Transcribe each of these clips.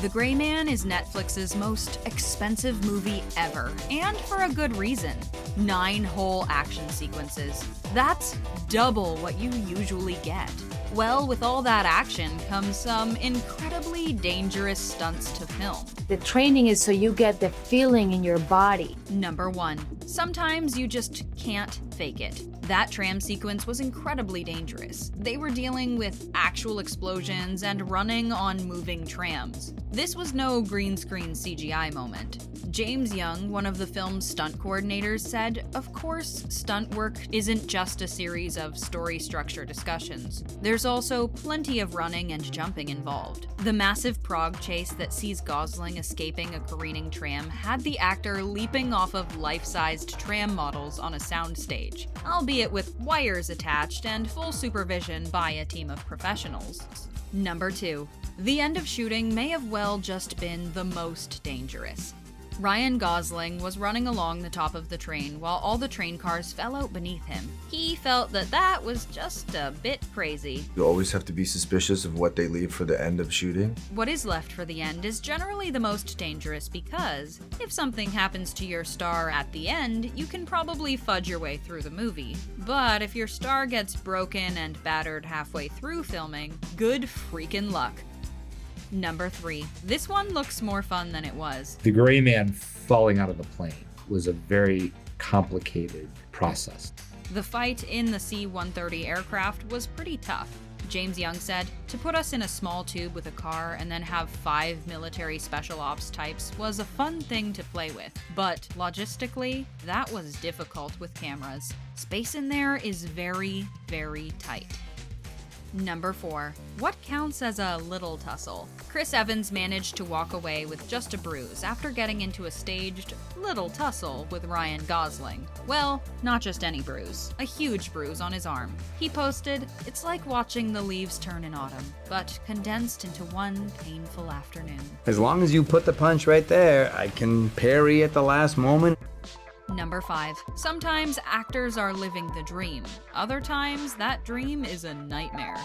The Gray Man is Netflix's most expensive movie ever, and for a good reason. 9 whole action sequences. That's double what you usually get. Well, with all that action comes some incredibly dangerous stunts to film. The training is so you get the feeling in your body. Number 1. Sometimes you just can't fake it. That tram sequence was incredibly dangerous. They were dealing with actual explosions and running on moving trams. This was no green screen CGI moment. James Young, one of the film's stunt coordinators, said, "Of course, stunt work isn't just a series of story structure discussions. There's also plenty of running and jumping involved." The massive prog chase that sees Gosling escaping a careening tram had the actor leaping off of life-sized tram models on a soundstage, albeit with wires attached and full supervision by a team of professionals. Number 2. The end of shooting may have well just been the most dangerous. Ryan Gosling was running along the top of the train while all the train cars fell out beneath him. He felt that was just a bit crazy. You always have to be suspicious of what they leave for the end of shooting. What is left for the end is generally the most dangerous because if something happens to your star at the end, you can probably fudge your way through the movie. But if your star gets broken and battered halfway through filming, good freaking luck. Number 3. This one looks more fun than it was. The Gray Man falling out of the plane was a very complicated process. The fight in the C-130 aircraft was pretty tough. James Young said, "To put us in a small tube with a car and then have 5 military special ops types was a fun thing to play with. But logistically, that was difficult with cameras. Space in there is very, very tight." Number 4. What counts as a little tussle? Chris Evans managed to walk away with just a bruise after getting into a staged little tussle with Ryan Gosling. Well, not just any bruise, a huge bruise on his arm. He posted, "It's like watching the leaves turn in autumn, but condensed into one painful afternoon." As long as you put the punch right there, I can parry at the last moment. Number 5. Sometimes actors are living the dream. Other times, that dream is a nightmare.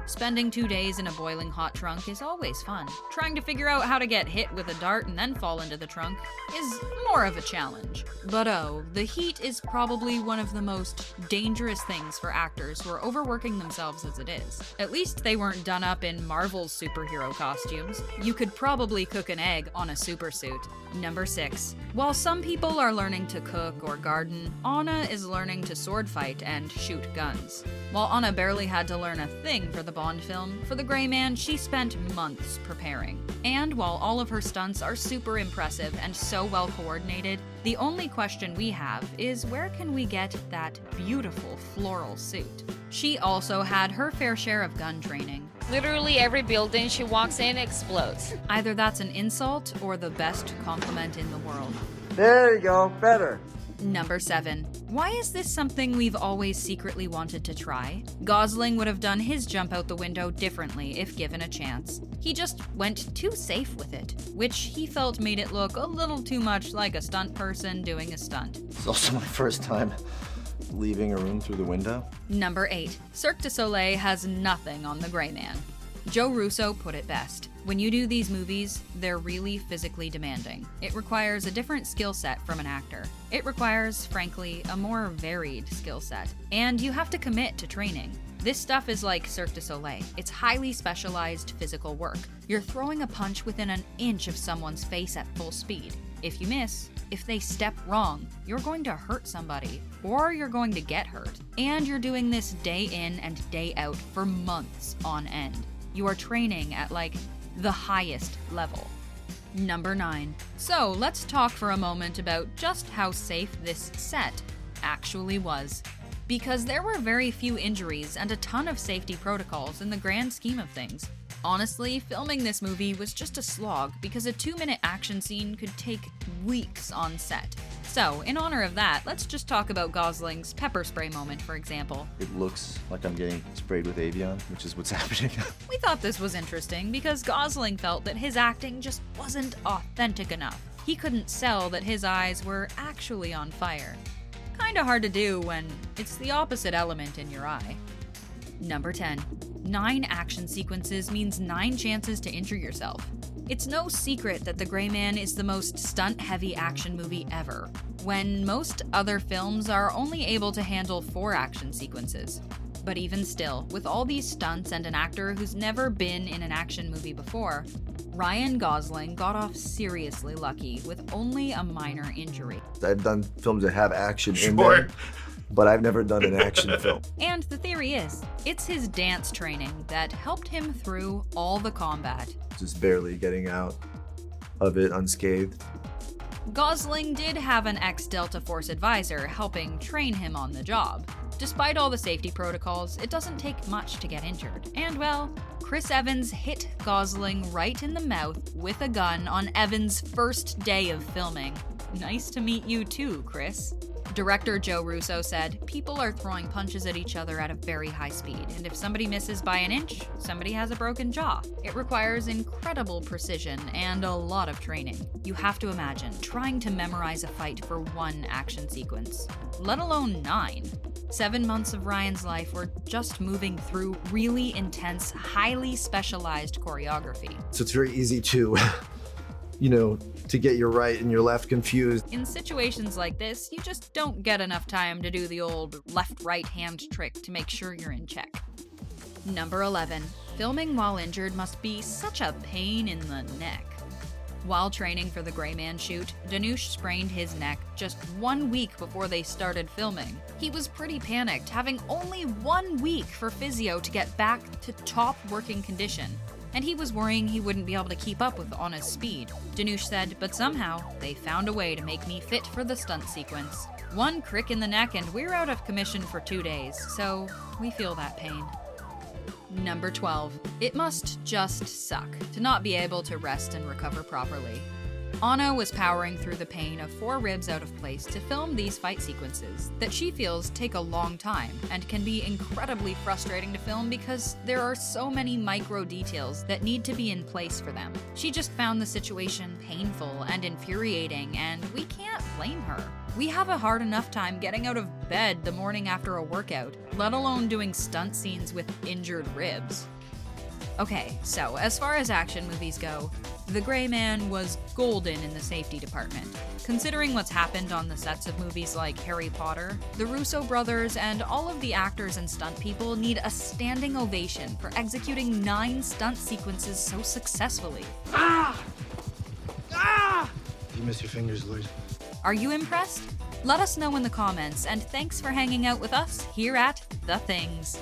Spending 2 days in a boiling hot trunk is always fun. Trying to figure out how to get hit with a dart and then fall into the trunk is more of a challenge. But oh, the heat is probably one of the most dangerous things for actors who are overworking themselves as it is. At least they weren't done up in Marvel's superhero costumes. You could probably cook an egg on a supersuit. Number 6. While some people are learning to cook or garden, Anna is learning to sword fight and shoot guns. While Anna barely had to learn a thing for the Bond film, for The Gray Man, she spent months preparing. And while all of her stunts are super impressive and so well coordinated, the only question we have is where can we get that beautiful floral suit? She also had her fair share of gun training. Literally every building she walks in explodes. Either that's an insult or the best compliment in the world. There you go, better. Number 7. Why is this something we've always secretly wanted to try? Gosling would have done his jump out the window differently if given a chance. He just went too safe with it, which he felt made it look a little too much like a stunt person doing a stunt. It's also my first time leaving a room through the window. Number 8. Cirque du Soleil has nothing on The Gray Man. Joe Russo put it best. When you do these movies, they're really physically demanding. It requires a different skill set from an actor. It requires, frankly, a more varied skill set. And you have to commit to training. This stuff is like Cirque du Soleil. It's highly specialized physical work. You're throwing a punch within an inch of someone's face at full speed. If you miss, if they step wrong, you're going to hurt somebody, or you're going to get hurt. And you're doing this day in and day out for months on end. You are training at the highest level. Number 9. So let's talk for a moment about just how safe this set actually was. Because there were very few injuries and a ton of safety protocols in the grand scheme of things. Honestly, filming this movie was just a slog because a 2-minute action scene could take weeks on set. So, in honor of that, let's just talk about Gosling's pepper spray moment, for example. It looks like I'm getting sprayed with Avion, which is what's happening. We thought this was interesting because Gosling felt that his acting just wasn't authentic enough. He couldn't sell that his eyes were actually on fire. Kinda hard to do when it's the opposite element in your eye. Number 10. 9 action sequences means 9 chances to injure yourself. It's no secret that The Gray Man is the most stunt-heavy action movie ever, when most other films are only able to handle 4 action sequences. But even still, with all these stunts and an actor who's never been in an action movie before, Ryan Gosling got off seriously lucky with only a minor injury. I've done films that have action in them, but I've never done an action film. And the theory is, it's his dance training that helped him through all the combat. Just barely getting out of it unscathed. Gosling did have an ex-Delta Force advisor helping train him on the job. Despite all the safety protocols, it doesn't take much to get injured. And well, Chris Evans hit Gosling right in the mouth with a gun on Evans' first day of filming. Nice to meet you too, Chris. Director Joe Russo said, "People are throwing punches at each other at a very high speed, and if somebody misses by an inch, somebody has a broken jaw. It requires incredible precision and a lot of training. You have to imagine trying to memorize a fight for 1 action sequence, let alone 9. 7 months of Ryan's life were just moving through really intense, highly specialized choreography. So it's very easy to, to get your right and your left confused. In situations like this, you just don't get enough time to do the old left-right hand trick to make sure you're in check." Number 11. Filming while injured must be such a pain in the neck. While training for the Gray Man shoot, Dhanush sprained his neck just 1 week before they started filming. He was pretty panicked, having only 1 week for physio to get back to top working condition. And he was worrying he wouldn't be able to keep up with Anna's speed. Dhanush said, "But somehow, they found a way to make me fit for the stunt sequence. 1 crick in the neck and we're out of commission for 2 days, so we feel that pain." Number 12. It must just suck to not be able to rest and recover properly. Anna was powering through the pain of 4 ribs out of place to film these fight sequences that she feels take a long time and can be incredibly frustrating to film because there are so many micro details that need to be in place for them. She just found the situation painful and infuriating, and we can't blame her. We have a hard enough time getting out of bed the morning after a workout, let alone doing stunt scenes with injured ribs. Okay, so as far as action movies go, The Gray Man was golden in the safety department. Considering what's happened on the sets of movies like Harry Potter, the Russo Brothers and all of the actors and stunt people need a standing ovation for executing 9 stunt sequences so successfully. You miss your fingers, Lloyd. Are you impressed? Let us know in the comments, and thanks for hanging out with us here at The Things.